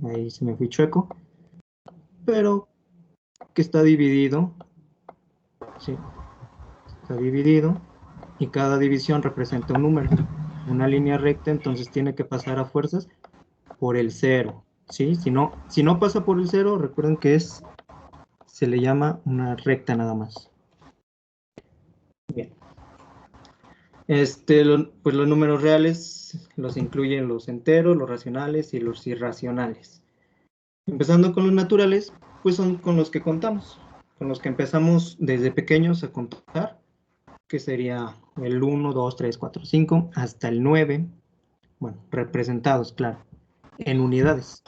ahí se me fui chueco, pero que está dividido, ¿sí? Está dividido y cada división representa un número, una línea recta, entonces tiene que pasar a fuerzas por el 0, ¿sí? Si no pasa por el 0, recuerden que se le llama una recta nada más. Bien. Pues los números reales los incluyen los enteros, los racionales y los irracionales. Empezando con los naturales, pues son con los que contamos, con los que empezamos desde pequeños a contar, que sería el 1, 2, 3, 4, 5, hasta el 9, bueno, representados, claro, en unidades.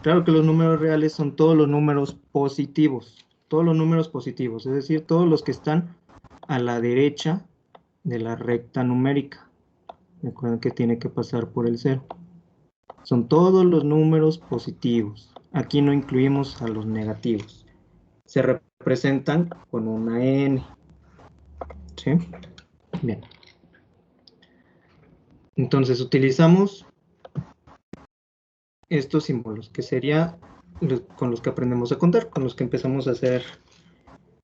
Claro que los números reales son todos los números positivos, es decir, todos los que están a la derecha de la recta numérica. Recuerden que tiene que pasar por el 0. Son todos los números positivos. Aquí no incluimos a los negativos. Se representan con una N. ¿Sí? Bien. Entonces utilizamos estos símbolos, que sería con los que aprendemos a contar, con los que empezamos a hacer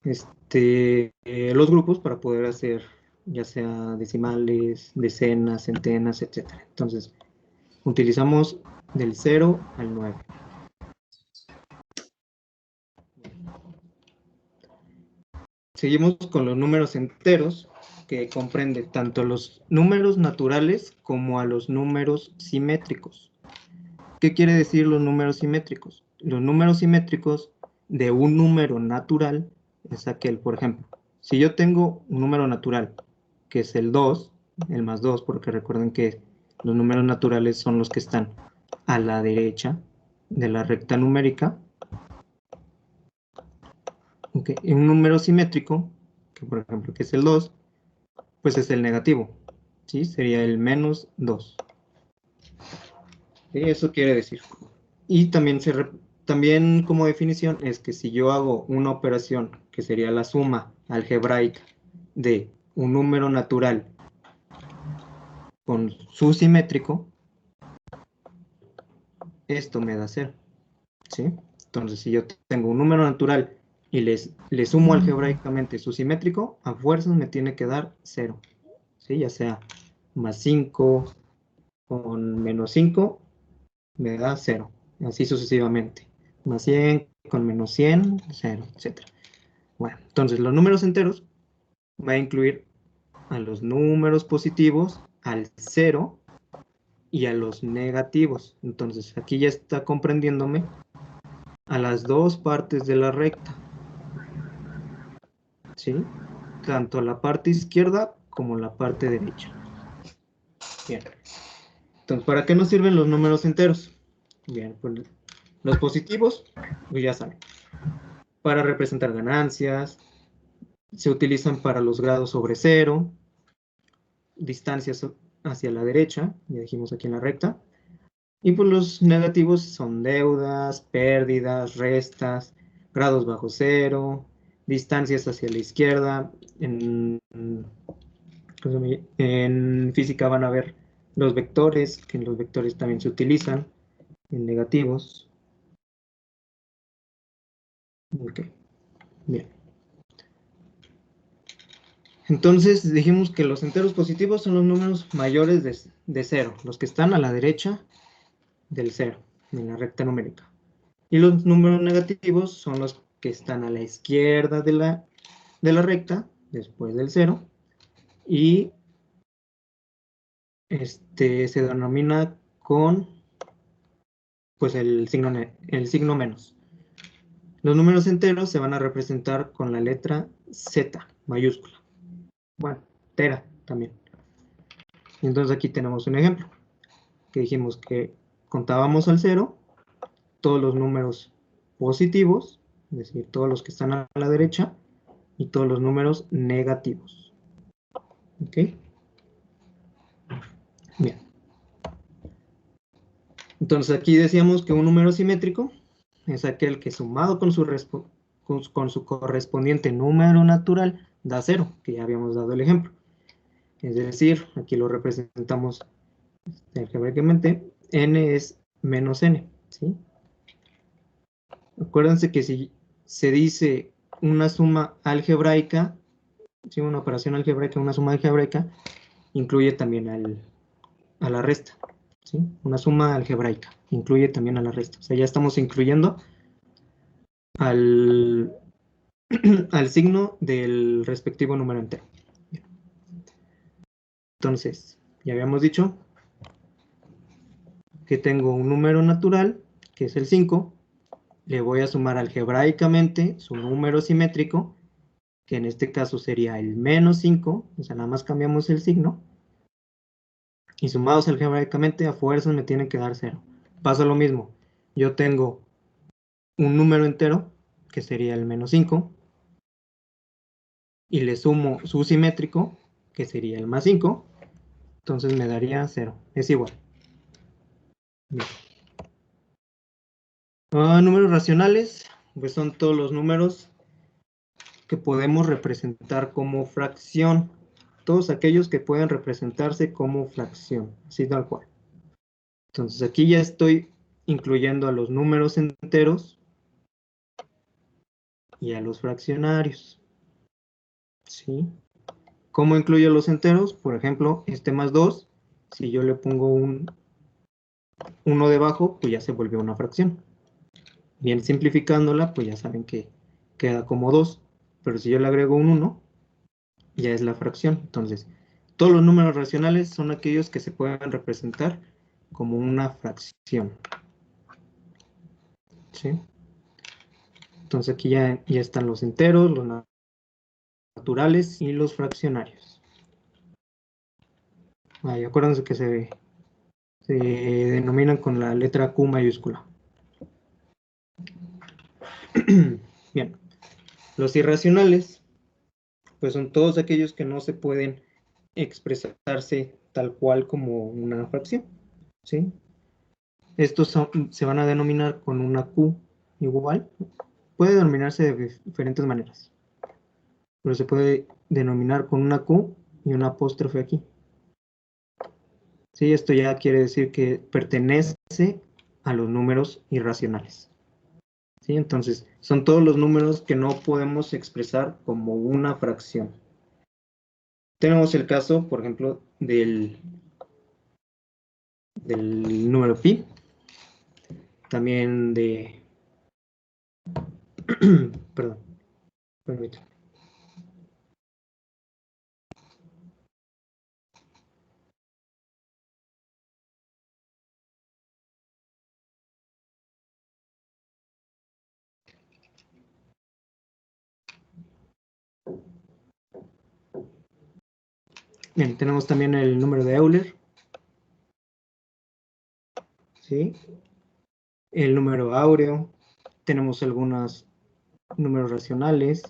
los grupos para poder hacer ya sea decimales, decenas, centenas, etc. Entonces, utilizamos del 0 al 9. Seguimos con los números enteros, que comprende tanto los números naturales como a los números simétricos. ¿Qué quiere decir los números simétricos? Los números simétricos de un número natural es aquel, por ejemplo, si yo tengo un número natural, que es el 2, el más 2, porque recuerden que los números naturales son los que están a la derecha de la recta numérica. Okay. Y un número simétrico, que por ejemplo que es el 2, pues es el negativo, ¿sí? Sería el menos 2. ¿Sí? Eso quiere decir. Y también como definición es que si yo hago una operación, que sería la suma algebraica de un número natural con su simétrico, esto me da 0, ¿sí? Entonces, si yo tengo un número natural y le sumo algebraicamente su simétrico, a fuerzas me tiene que dar 0, ¿sí? Ya sea más 5 con menos 5, me da 0, así sucesivamente. Más 100 con menos 100, 0, etc. Bueno, entonces los números enteros va a incluir a los números positivos, al 0 y a los negativos. Entonces aquí ya está comprendiéndome a las dos partes de la recta, ¿sí? Tanto la parte izquierda como la parte derecha. Bien. Entonces, ¿para qué nos sirven los números enteros? Bien, pues los positivos, pues ya saben, para representar ganancias, se utilizan para los grados sobre 0, distancias hacia la derecha, ya dijimos aquí en la recta, y pues los negativos son deudas, pérdidas, restas, grados bajo 0, distancias hacia la izquierda. En física van a ver los vectores, que los vectores también se utilizan en negativos. Ok, bien. Entonces dijimos que los enteros positivos son los números mayores de 0, los que están a la derecha del 0, en la recta numérica. Y los números negativos son los que están a la izquierda de la recta, después del 0, y se denomina con pues el signo menos. Los números enteros se van a representar con la letra Z mayúscula. Bueno, tera también. Entonces aquí tenemos un ejemplo, que dijimos que contábamos al 0 todos los números positivos, es decir, todos los que están a la derecha, y todos los números negativos. ¿Ok? Bien. Entonces aquí decíamos que un número simétrico es aquel que sumado con su correspondiente número natural da 0, que ya habíamos dado el ejemplo. Es decir, aquí lo representamos algebraicamente, n es menos n. ¿sí? Acuérdense que si se dice una suma algebraica, ¿sí? Una operación algebraica, una suma algebraica, incluye también a la resta, ¿sí? Una suma algebraica incluye también a la resta. O sea, ya estamos incluyendo al, al signo del respectivo número entero. Entonces, ya habíamos dicho que tengo un número natural, que es el 5, le voy a sumar algebraicamente su número simétrico, que en este caso sería el menos 5, o sea, nada más cambiamos el signo, y sumados algebraicamente a fuerzas me tienen que dar 0. Pasa lo mismo, yo tengo un número entero, que sería el menos 5, y le sumo su simétrico, que sería el más 5, entonces me daría 0, es igual. Bien. Números racionales, pues son todos los números que podemos representar como fracción. Todos aquellos que pueden representarse como fracción, así tal cual. Entonces aquí ya estoy incluyendo a los números enteros y a los fraccionarios. ¿Sí? ¿Cómo incluyo los enteros? Por ejemplo, este más 2, si yo le pongo un 1 debajo, pues ya se vuelve una fracción. Bien simplificándola, pues ya saben que queda como 2, pero si yo le agrego un 1, ya es la fracción. Entonces, todos los números racionales son aquellos que se pueden representar como una fracción. ¿Sí? Entonces aquí ya están los enteros, los naturales y los fraccionarios. Ahí, acuérdense que se denominan con la letra Q mayúscula. Bien, los irracionales, pues son todos aquellos que no se pueden expresarse tal cual como una fracción, ¿sí? Estos se van a denominar con una Q igual. Puede denominarse de diferentes maneras, pero se puede denominar con una Q y una apóstrofe aquí. Sí, esto ya quiere decir que pertenece a los números irracionales. ¿Sí? Entonces, son todos los números que no podemos expresar como una fracción. Tenemos el caso, por ejemplo, del número pi, también de... Perdón, permítanme. Bien, tenemos también el número de Euler, ¿sí? El número áureo, tenemos algunos números racionales,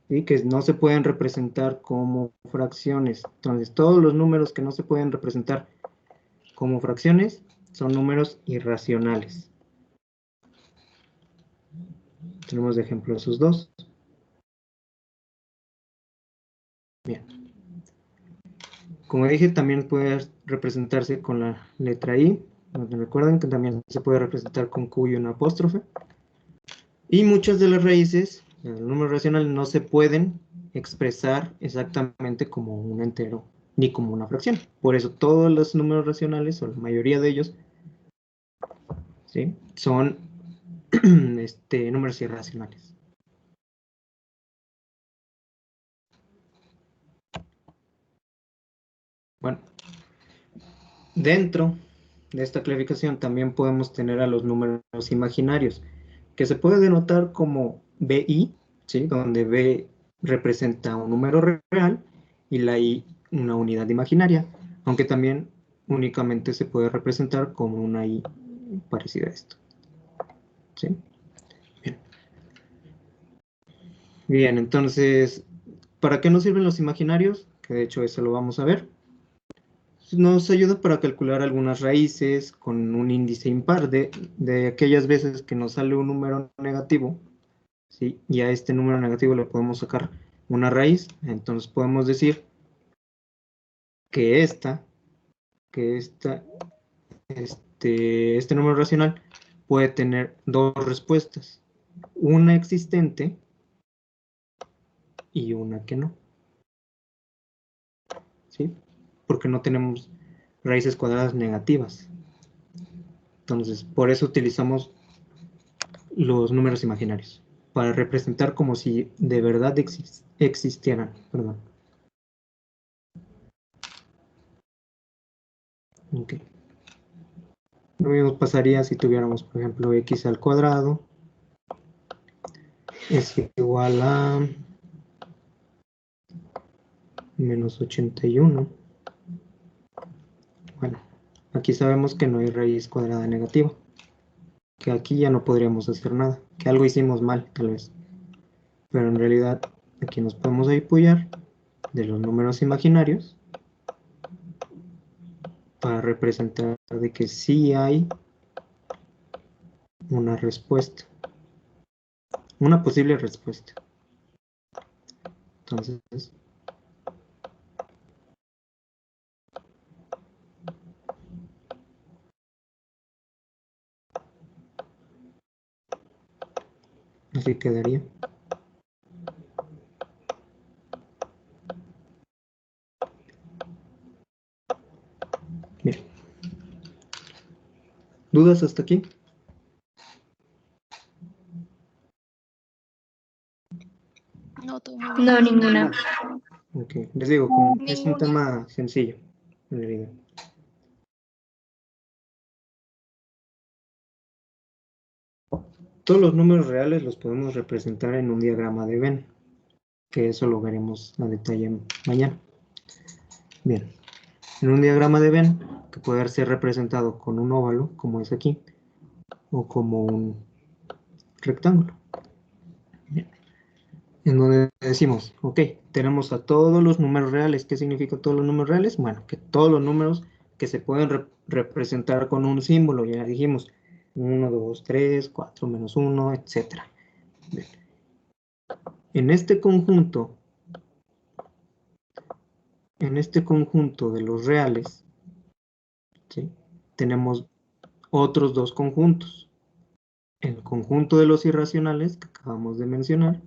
¿sí? Que no se pueden representar como fracciones. Entonces, todos los números que no se pueden representar como fracciones son números irracionales. Tenemos de ejemplo esos dos. Bien. Como dije, también puede representarse con la letra I. Recuerden que también se puede representar con Q y una apóstrofe. Y muchas de las raíces del número racional no se pueden expresar exactamente como un entero ni como una fracción. Por eso todos los números racionales, o la mayoría de ellos, ¿sí? Son números irracionales. Bueno, dentro de esta clasificación también podemos tener a los números imaginarios, que se puede denotar como BI, ¿sí? Donde B representa un número real y la I una unidad imaginaria, aunque también únicamente se puede representar como una I parecida a esto. ¿Sí? Bien. Bien, entonces, ¿para qué nos sirven los imaginarios? Que de hecho eso lo vamos a ver. Nos ayuda para calcular algunas raíces con un índice impar de aquellas veces que nos sale un número negativo, ¿sí? Y a este número negativo le podemos sacar una raíz. Entonces podemos decir que este número racional puede tener dos respuestas, una existente y una que no, ¿sí? Porque no tenemos raíces cuadradas negativas. Entonces, por eso utilizamos los números imaginarios, para representar como si de verdad existieran. Perdón. Ok. Lo mismo pasaría si tuviéramos, por ejemplo, x al cuadrado es igual a menos 81. Bueno, aquí sabemos que no hay raíz cuadrada negativa, que aquí ya no podríamos hacer nada, que algo hicimos mal, tal vez. Pero en realidad, aquí nos podemos apoyar de los números imaginarios para representar de que sí hay una respuesta, una posible respuesta. Entonces, así quedaría. Bien. ¿Dudas hasta aquí? No, todo muy bien. No, ninguna. Ok, les digo, como es un tema sencillo, en realidad. Todos los números reales los podemos representar en un diagrama de Venn, que eso lo veremos a detalle mañana. Bien, en un diagrama de Venn, que puede ser representado con un óvalo, como es aquí, o como un rectángulo. Bien. En donde decimos, ok, tenemos a todos los números reales. ¿Qué significa todos los números reales? Bueno, que todos los números que se pueden representar con un símbolo, ya dijimos, 1, 2, 3, 4, menos 1, etc. Bien. En este conjunto de los reales, ¿sí?, tenemos otros dos conjuntos. El conjunto de los irracionales, que acabamos de mencionar,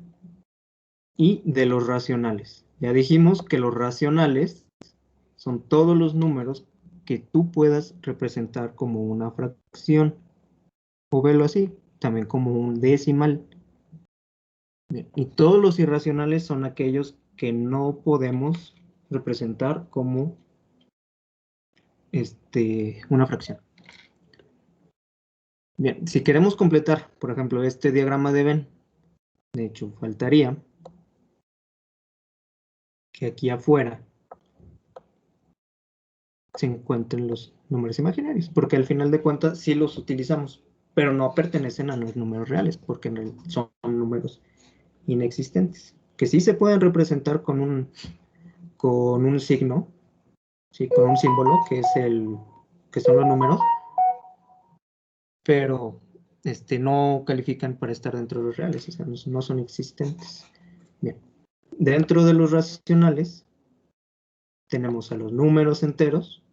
y de los racionales. Ya dijimos que los racionales son todos los números que tú puedas representar como una fracción, o verlo así, también como un decimal. Bien. Y todos los irracionales son aquellos que no podemos representar como una fracción. Bien, si queremos completar, por ejemplo, este diagrama de Venn, de hecho, faltaría que aquí afuera se encuentren los números imaginarios, porque al final de cuentas sí los utilizamos, pero no pertenecen a los números reales, porque son números inexistentes, que sí se pueden representar con un signo, ¿sí?, con un símbolo, que son los números, pero no califican para estar dentro de los reales, o sea, no son existentes. Bien. Dentro de los racionales tenemos a los números enteros,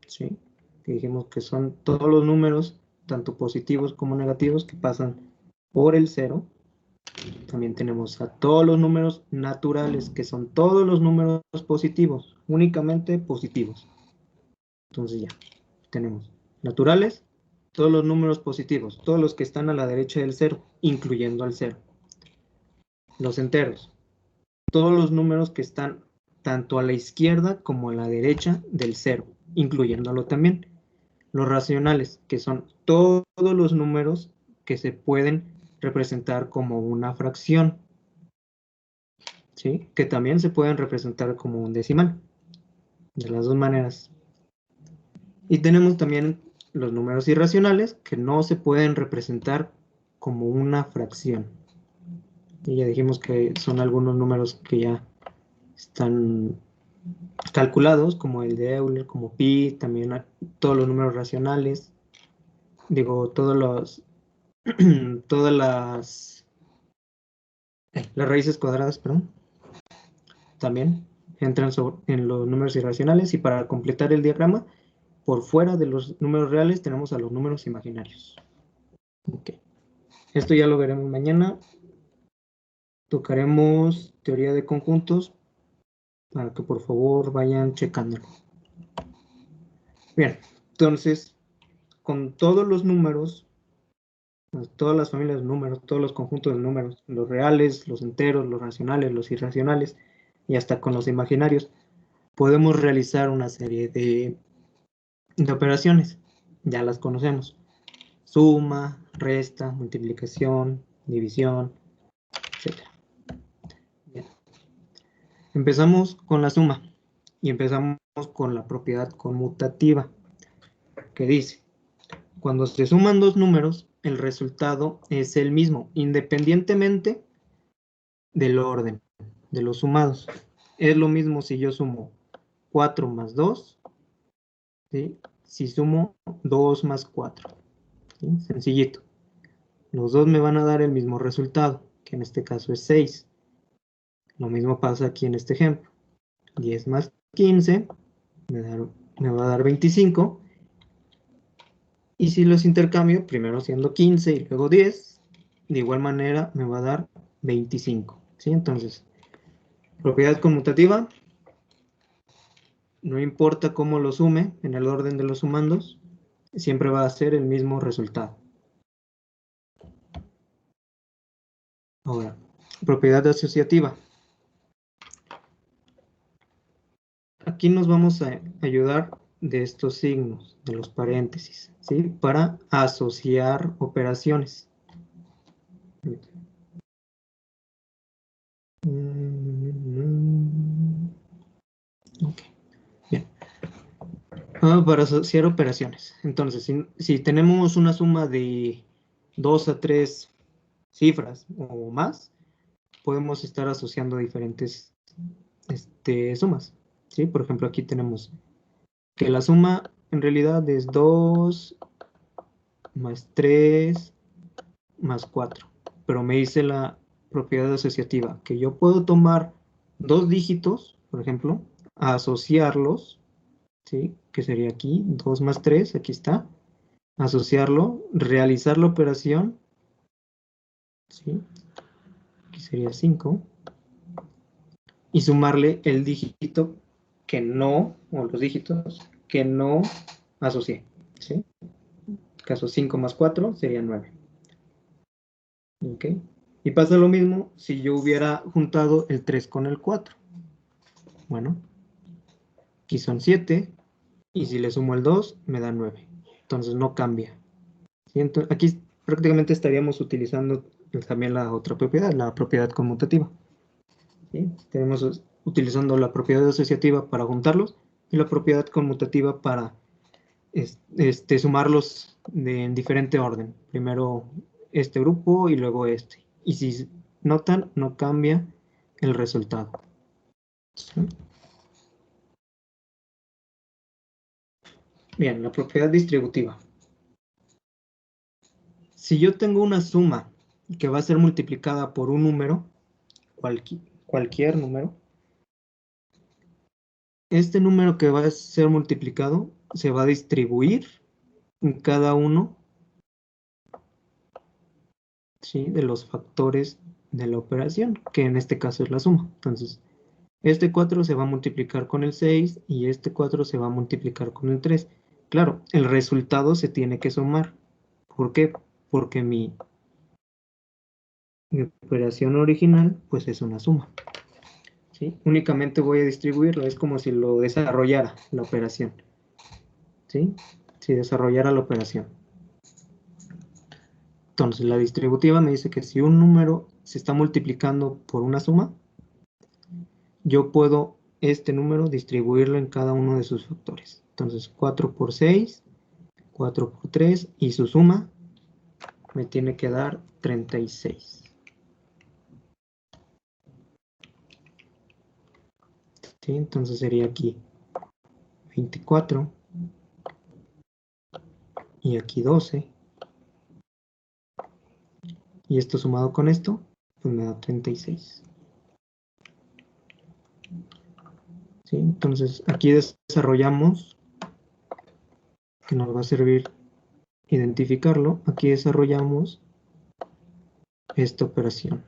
¿sí?, que dijimos que son todos los números, tanto positivos como negativos, que pasan por el cero. También tenemos a todos los números naturales, que son todos los números positivos, únicamente positivos. Entonces ya, tenemos naturales, todos los números positivos, todos los que están a la derecha del cero, incluyendo al cero. Los enteros, todos los números que están tanto a la izquierda como a la derecha del cero, incluyéndolo también. Los racionales, que son todos los números que se pueden representar como una fracción, ¿sí?, que también se pueden representar como un decimal, de las dos maneras. Y tenemos también los números irracionales, que no se pueden representar como una fracción. Y ya dijimos que son algunos números que ya están calculados, como el de Euler, como pi, también todos los números racionales, todas las raíces cuadradas, perdón, también entran en los números irracionales. Y para completar el diagrama, por fuera de los números reales tenemos a los números imaginarios. Ok. Esto ya lo veremos mañana. Tocaremos teoría de conjuntos para que por favor vayan checándolo. Bien, entonces, con todos los números, todas las familias de números, todos los conjuntos de números, los reales, los enteros, los racionales, los irracionales, y hasta con los imaginarios, podemos realizar una serie de operaciones. Ya las conocemos. Suma, resta, multiplicación, división, etc. Bien. Empezamos con la suma y empezamos con la propiedad conmutativa, que dice, cuando se suman dos números, el resultado es el mismo, independientemente del orden de los sumados. Es lo mismo si yo sumo 4 más 2, ¿sí? Si sumo 2 más 4. ¿Sí? Sencillito. Los dos me van a dar el mismo resultado, que en este caso es 6. Lo mismo pasa aquí en este ejemplo. 10 más 15 me va a dar 25. Y si los intercambio, primero siendo 15 y luego 10, de igual manera me va a dar 25. ¿Sí? Entonces, propiedad conmutativa, no importa cómo lo sume en el orden de los sumandos, siempre va a ser el mismo resultado. Ahora, propiedad asociativa. Aquí nos vamos a ayudar de estos signos, de los paréntesis, ¿sí? Para asociar operaciones. Ok, bien. Para asociar operaciones. Entonces, si tenemos una suma de 2 a 3 cifras o más, podemos estar asociando diferentes sumas. ¿Sí? Por ejemplo, aquí tenemos que la suma en realidad es 2 más 3 más 4. Pero me dice la propiedad asociativa que yo puedo tomar dos dígitos, por ejemplo, asociarlos, ¿sí? Que sería aquí, 2 más 3, aquí está. Asociarlo, realizar la operación, ¿sí? Aquí sería 5. Y sumarle el dígito que no, o los dígitos que no asocié, ¿sí? En caso 5 más 4 sería 9. ¿Ok? Y pasa lo mismo si yo hubiera juntado el 3 con el 4. Bueno, aquí son 7 y si le sumo el 2 me da 9. Entonces no cambia. ¿Sí? Entonces, aquí prácticamente estaríamos utilizando también la otra propiedad, la propiedad conmutativa. ¿Sí? Tenemos utilizando la propiedad asociativa para juntarlos y la propiedad conmutativa para sumarlos en diferente orden. Primero este grupo y luego este. Y si notan, no cambia el resultado. ¿Sí? Bien, la propiedad distributiva. Si yo tengo una suma que va a ser multiplicada por un número, cualquier número, este número que va a ser multiplicado se va a distribuir en cada uno, ¿sí? De los factores de la operación, que en este caso es la suma. Entonces, este 4 se va a multiplicar con el 6 y este 4 se va a multiplicar con el 3. Claro, el resultado se tiene que sumar. ¿Por qué? Porque mi operación original pues es una suma. ¿Sí? Únicamente voy a distribuirlo, es como si lo desarrollara la operación. ¿Sí? Si desarrollara la operación. Entonces, la distributiva me dice que si un número se está multiplicando por una suma, yo puedo este número distribuirlo en cada uno de sus factores. Entonces, 4 por 6, 4 por 3 y su suma me tiene que dar 36. ¿Sí? Entonces sería aquí 24 y aquí 12. Y esto sumado con esto, pues me da 36. ¿Sí? Entonces aquí desarrollamos que nos va a servir identificarlo, aquí desarrollamos esta operación.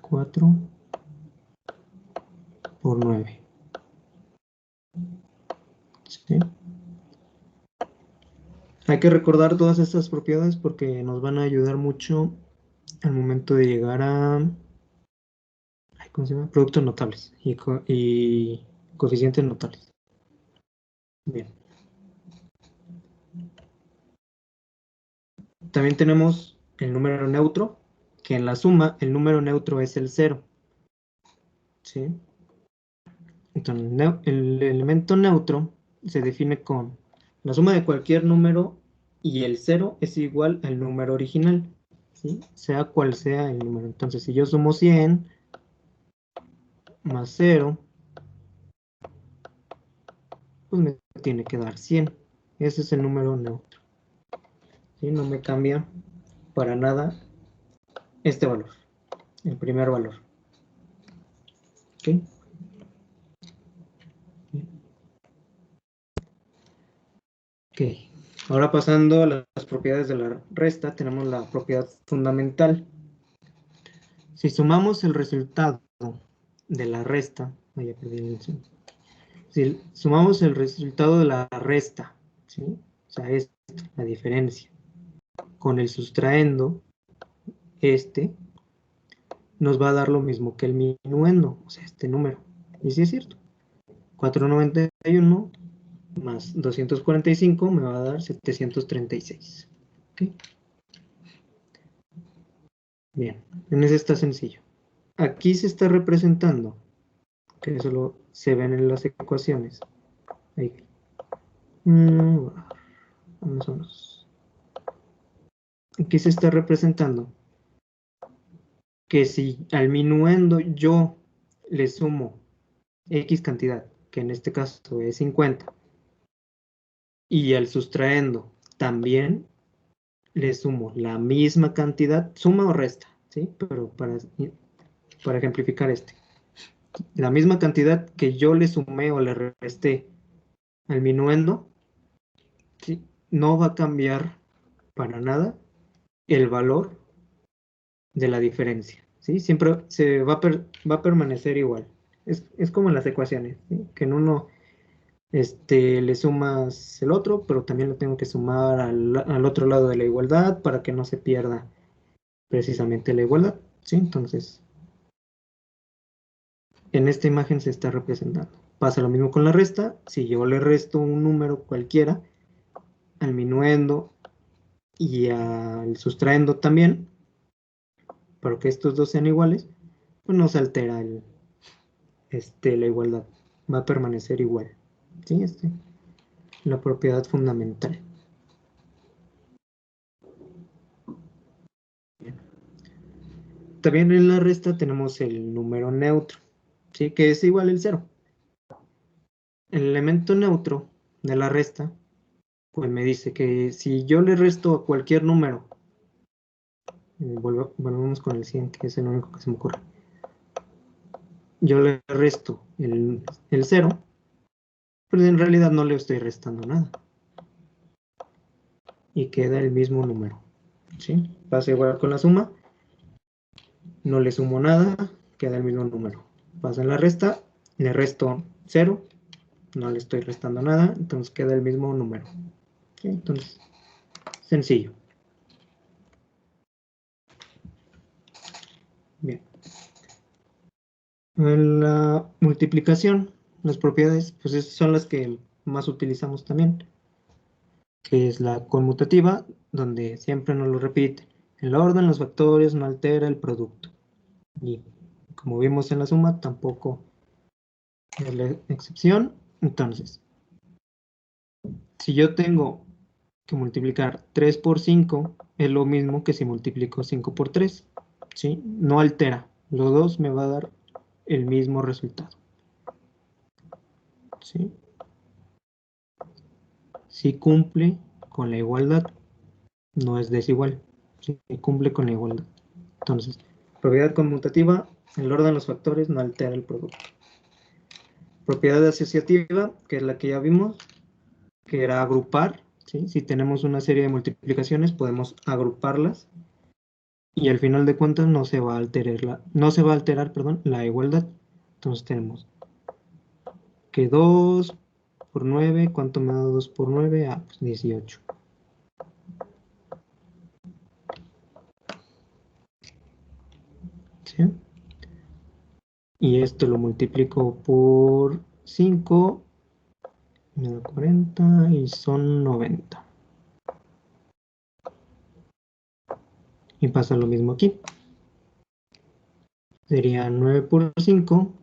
4 por 9. ¿Sí? Hay que recordar todas estas propiedades porque nos van a ayudar mucho al momento de llegar a ¿cómo se llama? Productos notables y coeficientes notables. Bien. También tenemos el número neutro, que en la suma el número neutro es el 0. ¿Sí? Entonces, el elemento neutro se define con la suma de cualquier número y el 0 es igual al número original, ¿sí? Sea cual sea el número. Entonces, si yo sumo 100 más 0, pues me tiene que dar 100. Ese es el número neutro. ¿Sí? No me cambia para nada este valor, el primer valor. ¿Ok? Ok. Ahora pasando a las propiedades de la resta, tenemos la propiedad fundamental. Si sumamos el resultado de la resta, si sumamos el resultado de la resta, ¿sí? O sea, esto, la diferencia, con el sustraendo, nos va a dar lo mismo que el minuendo, o sea, este número. Y sí es cierto. 491 más 245 me va a dar 736. ¿Okay? Bien, en ese está sencillo. Aquí se está representando, que solo se ven en las ecuaciones. Ahí. Vamos a ver. Aquí se está representando que si al minuendo yo le sumo X cantidad, que en este caso es 50, y al sustraendo también le sumo la misma cantidad, suma o resta, ¿sí? Pero para ejemplificar la misma cantidad que yo le sumé o le resté al minuendo, ¿sí? No va a cambiar para nada el valor de la diferencia, ¿sí? Siempre se va a permanecer igual. Es como en las ecuaciones, ¿sí? Que en uno le sumas el otro, pero también lo tengo que sumar al otro lado de la igualdad para que no se pierda precisamente la igualdad, ¿sí? Entonces, en esta imagen se está representando. Pasa lo mismo con la resta. Si yo le resto un número cualquiera al minuendo y al sustraendo también, para que estos dos sean iguales, pues no se altera la igualdad. Va a permanecer igual. ¿Sí? La propiedad fundamental. Bien. También en la resta tenemos el número neutro, ¿sí? Que es igual al 0. El elemento neutro de la resta, pues me dice que si yo le resto a cualquier número, volvemos con el 100, que es el único que se me ocurre. Yo le resto el 0, pero en realidad no le estoy restando nada. Y queda el mismo número. ¿Sí? Pasa igual con la suma. No le sumo nada, queda el mismo número. Pasa en la resta, le resto 0, no le estoy restando nada, entonces queda el mismo número. ¿Sí? Entonces, sencillo. Bien. En la multiplicación, las propiedades, pues esas son las que más utilizamos también, que es la conmutativa, donde siempre nos lo repite. El orden, los factores, no altera el producto. Y como vimos en la suma, tampoco es la excepción. Entonces, si yo tengo que multiplicar 3 por 5, es lo mismo que si multiplico 5 por 3. ¿Sí? No altera. Los dos me va a dar el mismo resultado. ¿Sí? Si cumple con la igualdad, no es desigual. ¿Sí? Cumple con la igualdad. Entonces, propiedad conmutativa, el orden de los factores no altera el producto. Propiedad asociativa, que es la que ya vimos, que era agrupar, ¿sí? Si tenemos una serie de multiplicaciones, podemos agruparlas y al final de cuentas no se va a alterar, perdón, la igualdad. Entonces tenemos que 2 por 9, ¿cuánto me da 2 por 9? Ah, pues 18. ¿Sí? Y esto lo multiplico por 5, me da 40 y son 90. Y pasa lo mismo aquí. Sería 9 por 5,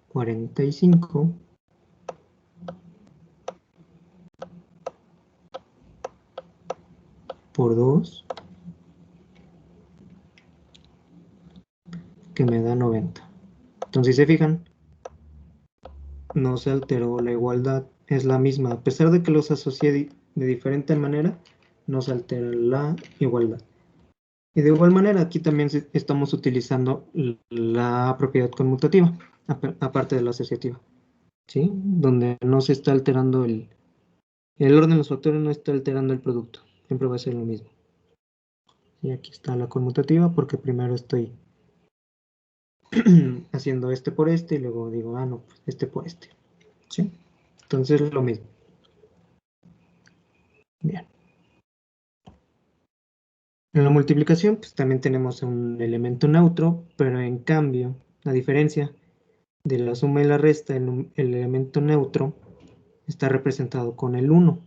45. Por 2, que me da 90. Entonces, si se fijan, no se alteró la igualdad, es la misma. A pesar de que los asocié de diferente manera, no se altera la igualdad. Y de igual manera, aquí también estamos utilizando la propiedad conmutativa, aparte de la asociativa, ¿sí? Donde no se está alterando el orden de los factores, no está alterando el producto. Siempre va a ser lo mismo. Y aquí está la conmutativa, porque primero estoy haciendo este por este, y luego digo, ah, no, pues este por este, ¿sí? Entonces es lo mismo. Bien. En la multiplicación, pues también tenemos un elemento neutro, pero en cambio, a diferencia de la suma y la resta, el elemento neutro está representado con el 1,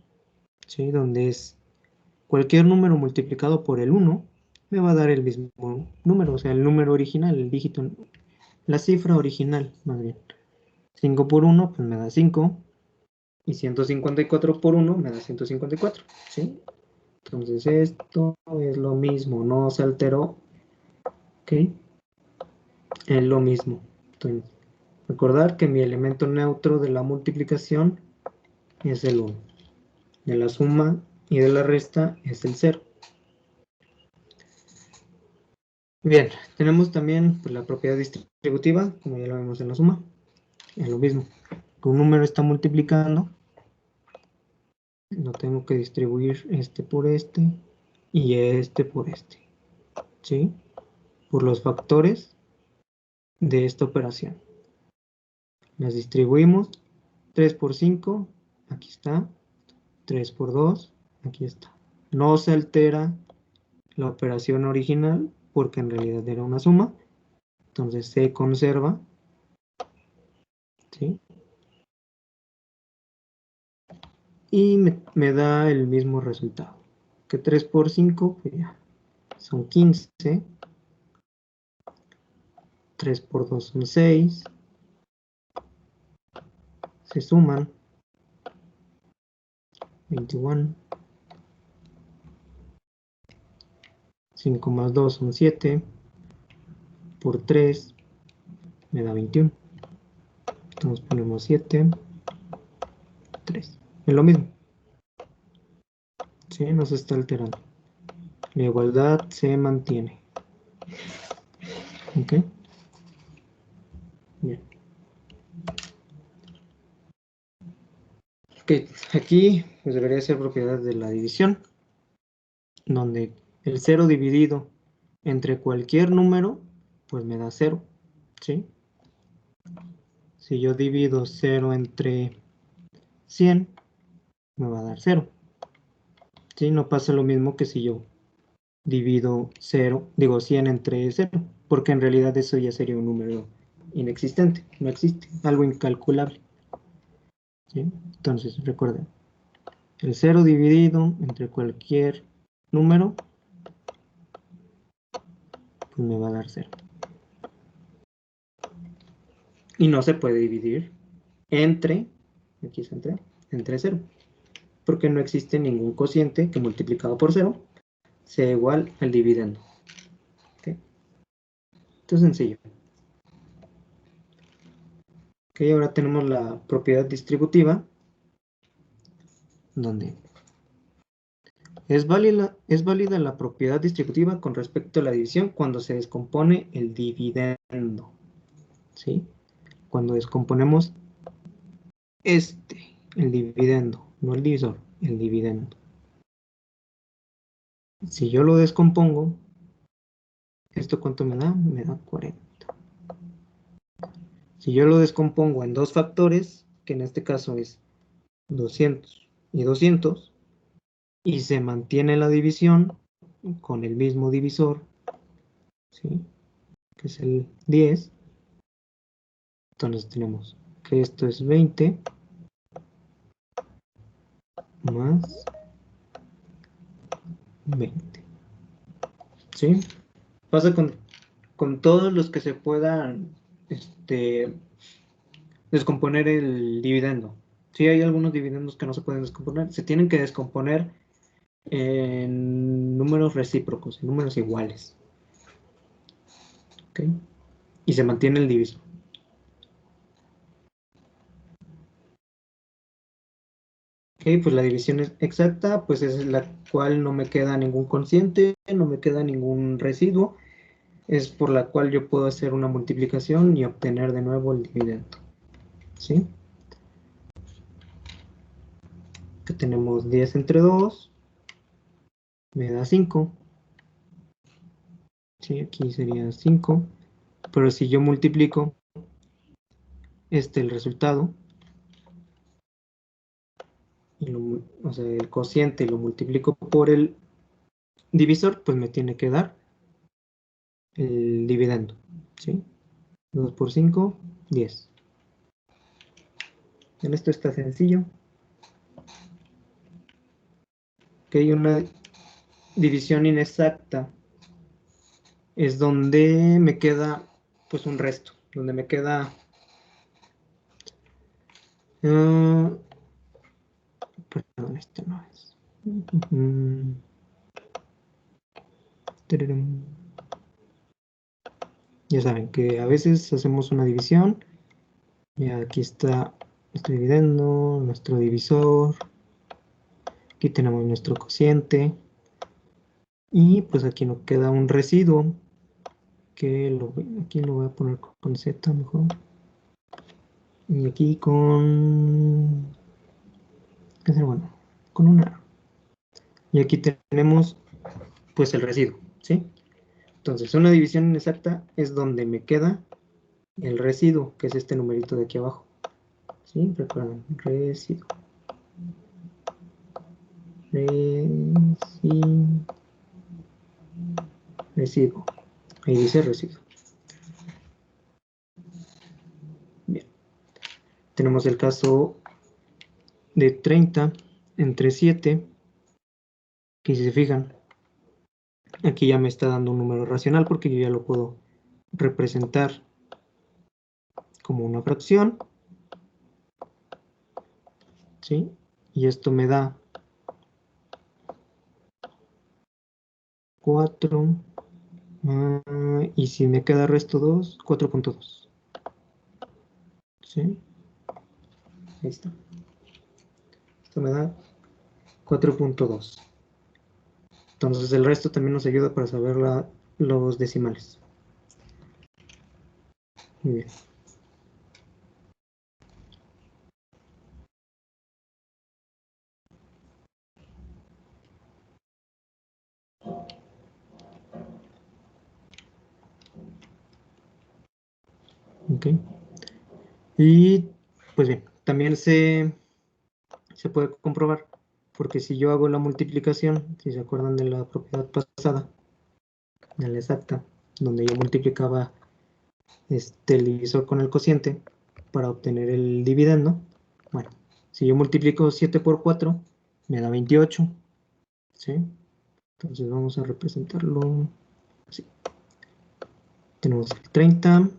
¿sí? Donde es cualquier número multiplicado por el 1 me va a dar el mismo número, o sea, el número original, el dígito, la cifra original, más bien. 5 por 1, pues me da 5, y 154 por 1 me da 154, ¿sí? Entonces esto es lo mismo, no se alteró, ¿ok? Es lo mismo. Entonces, recordar que mi elemento neutro de la multiplicación es el 1. De la suma y de la resta es el 0. Bien, tenemos también pues, la propiedad distributiva, como ya lo vemos en la suma. Es lo mismo. Un número está multiplicando, lo tengo que distribuir este por este y este por este, ¿sí? Por los factores de esta operación. Las distribuimos. 3 por 5, aquí está. 3 por 2, aquí está. No se altera la operación original porque en realidad era una suma. Entonces se conserva, ¿sí? Y me da el mismo resultado. Que 3 por 5, pues ya, son 15. 3 por 2 son 6. Se suman. 21. 5 más 2 son 7. Por 3 me da 21. Entonces ponemos 7. 3. Es lo mismo. ¿Sí? No se está alterando. La igualdad se mantiene. ¿Ok? Bien. Ok, aquí pues debería ser propiedad de la división, donde el 0 dividido entre cualquier número, pues me da 0, ¿sí? Si yo divido 0 entre 100, me va a dar 0, ¿sí? No pasa lo mismo que si yo divido 100 entre 0, porque en realidad eso ya sería un número inexistente, no existe, algo incalculable, ¿sí? Entonces recuerden, el 0 dividido entre cualquier número, pues me va a dar 0. Y no se puede dividir entre, aquí es entre 0, porque no existe ningún cociente que multiplicado por 0 sea igual al dividendo. ¿Okay? Esto es sencillo. Ok, ahora tenemos la propiedad distributiva, donde es válida la propiedad distributiva con respecto a la división cuando se descompone el dividendo. ¿Sí? Cuando descomponemos el dividendo no el divisor, el dividendo. Si yo lo descompongo, ¿esto cuánto me da? Me da 40. Si yo lo descompongo en dos factores, que en este caso es 200 y 200, y se mantiene la división con el mismo divisor, ¿sí? Que es el 10, entonces tenemos que esto es 20 más 20, ¿sí? Pasa con todos los que se puedan descomponer el dividendo. Sí, hay algunos dividendos que no se pueden descomponer, se tienen que descomponer en números recíprocos, en números iguales. ¿Ok? Y se mantiene el divisor. Ok, pues la división es exacta, pues es la cual no me queda ningún cociente, no me queda ningún residuo, es por la cual yo puedo hacer una multiplicación y obtener de nuevo el dividendo. ¿Sí? Que tenemos 10 entre 2, me da 5. ¿Sí? Aquí sería 5, pero si yo multiplico el resultado, y o sea, el cociente, y lo multiplico por el divisor, pues me tiene que dar el dividendo, ¿sí? 2 por 5, 10. En esto está sencillo. Que hay una división inexacta, es donde me queda pues un resto, donde me queda perdón, este no es. Ya saben que a veces hacemos una división y aquí está nuestro dividendo, nuestro divisor, aquí tenemos nuestro cociente y pues aquí nos queda un residuo que aquí lo voy a poner con Z mejor y aquí bueno, con una. Y aquí tenemos pues el residuo, ¿sí? Entonces una división inexacta es donde me queda el residuo, que es este numerito de aquí abajo, ¿sí? Recuerden, residuo. Residuo. Ahí dice residuo. Bien. Tenemos el caso de 30 entre 7, que si se fijan, aquí ya me está dando un número racional porque yo ya lo puedo representar como una fracción, ¿sí? Y esto me da 4, y si me queda resto 2, 4.2, ¿sí? Ahí está. Esto me da 4.2. Entonces el resto también nos ayuda para saber los decimales. Muy bien. Ok. Y pues bien, también se puede comprobar, porque si yo hago la multiplicación, si se acuerdan de la propiedad pasada, de la exacta, donde yo multiplicaba el divisor con el cociente para obtener el dividendo, bueno, si yo multiplico 7 por 4, me da 28, ¿sí? Entonces vamos a representarlo así. Tenemos el 30,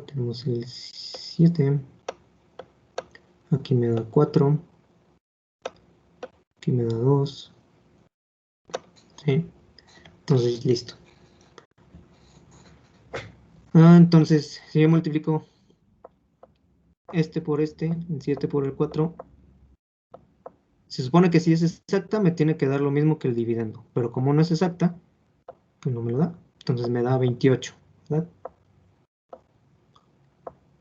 tenemos el 7, aquí me da 4, aquí me da 2, ¿sí? Entonces, listo. Entonces, si yo multiplico por el 7 por el 4, se supone que si es exacta me tiene que dar lo mismo que el dividendo, pero como no es exacta, pues no me lo da. Entonces me da 28, ¿verdad?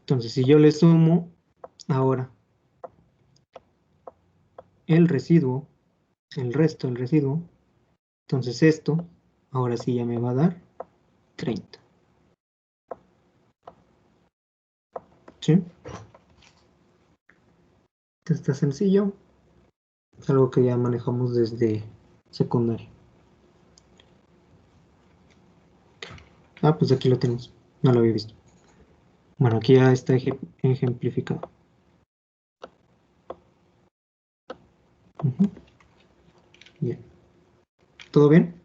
Entonces, si yo le sumo Ahora, el residuo, el resto del residuo, entonces esto, ahora sí ya me va a dar 30. ¿Sí? Esto está sencillo. Es algo que ya manejamos desde secundaria. Ah, pues aquí lo tenemos. No lo había visto. Bueno, aquí ya está ejemplificado. Ujú. Bien. ¿Todo bien?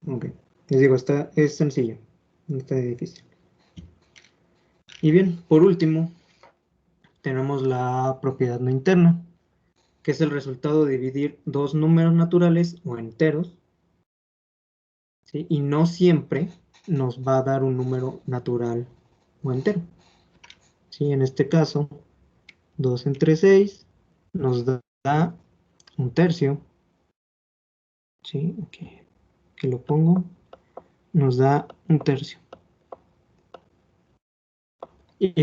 Ok. Les digo, es sencillo. No está difícil. Y bien, por último, tenemos la propiedad no interna, que es el resultado de dividir dos números naturales o enteros, ¿sí? Y no siempre nos va a dar un número natural o entero. ¿Sí? En este caso, 2 entre 6 nos da un tercio. ¿Sí? Aquí lo pongo. Nos da un tercio. ¿Y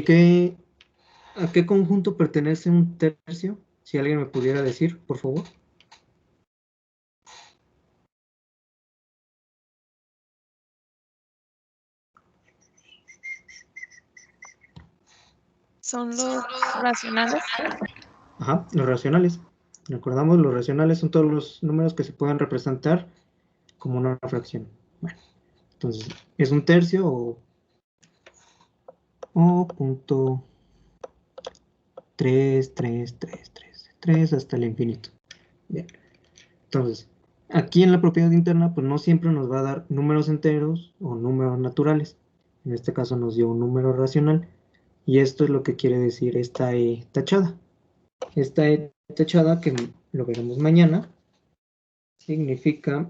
a qué conjunto pertenece un tercio? Si alguien me pudiera decir, por favor. Son los racionales. Ajá, los racionales. Recordamos, los racionales son todos los números que se pueden representar como una fracción. Bueno, entonces, es un tercio o punto 3 hasta el infinito. Bien. Entonces, aquí en la propiedad interna, pues no siempre nos va a dar números enteros o números naturales. En este caso nos dio un número racional. Y esto es lo que quiere decir esta E tachada. Esta E tachada, que lo veremos mañana, significa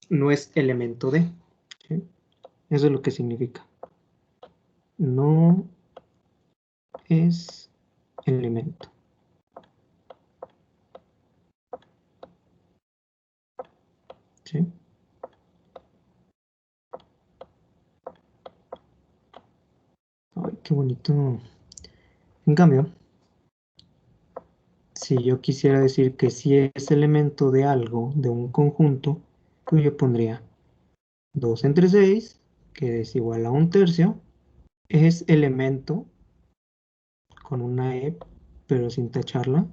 no es elemento de. ¿Sí? Eso es lo que significa. No es elemento. ¿Sí? Ay, qué bonito. En cambio, si yo quisiera decir que si es elemento de algo, de un conjunto, pues yo pondría 2 entre 6, que es igual a un tercio, es elemento, con una E, pero sin tacharla,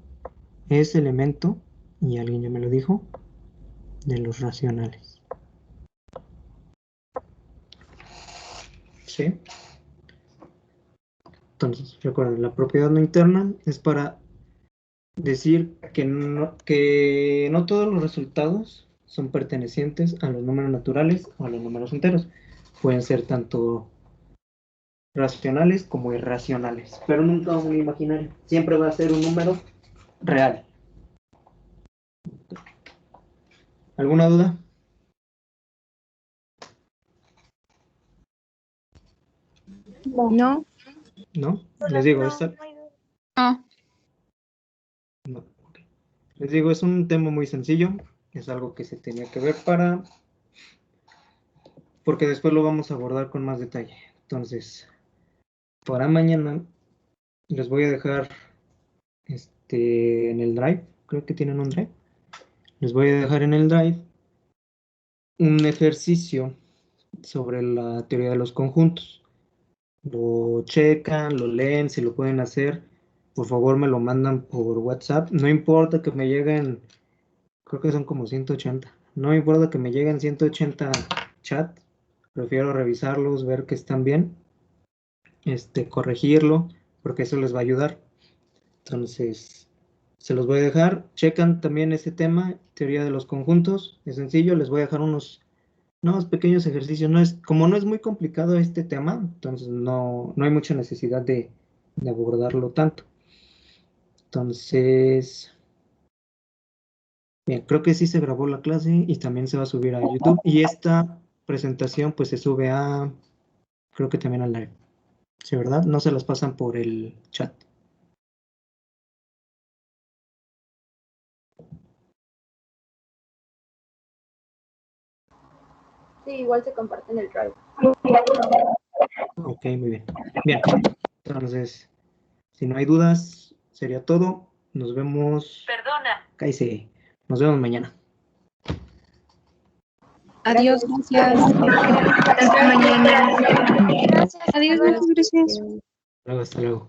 es elemento, y alguien ya me lo dijo, de los racionales. ¿Sí? Entonces, recuerden, la propiedad no interna es para decir que no todos los resultados son pertenecientes a los números naturales o a los números enteros. Pueden ser tanto racionales como irracionales, pero nunca un imaginario. Siempre va a ser un número real. ¿Alguna duda? No. ¿No? Les digo, Ah, no, ok. Les digo, es un tema muy sencillo. Es algo que se tenía que ver porque después lo vamos a abordar con más detalle. Entonces, para mañana les voy a dejar en el Drive, creo que tienen un Drive. Les voy a dejar en el Drive un ejercicio sobre la teoría de los conjuntos. Lo checan, lo leen, si lo pueden hacer, por favor me lo mandan por WhatsApp. No importa que me lleguen, creo que son como 180. No importa que me lleguen 180 chats, prefiero revisarlos, ver que están bien, corregirlo, porque eso les va a ayudar. Entonces, se los voy a dejar. Checan también ese tema, teoría de los conjuntos. Es sencillo, les voy a dejar unos pequeños ejercicios. Como no es muy complicado este tema, entonces no hay mucha necesidad de abordarlo tanto. Entonces, bien, creo que sí se grabó la clase y también se va a subir a YouTube. Y esta presentación pues se sube creo que también al live. ¿Sí, verdad? No se las pasan por el chat. Sí, igual se comparte en el Drive. Ok, muy bien. Bien, entonces, si no hay dudas, sería todo. Nos vemos. Perdona. Cállese. Nos vemos mañana. Adiós, gracias. Hasta mañana. Gracias. Adiós, gracias. Hasta luego.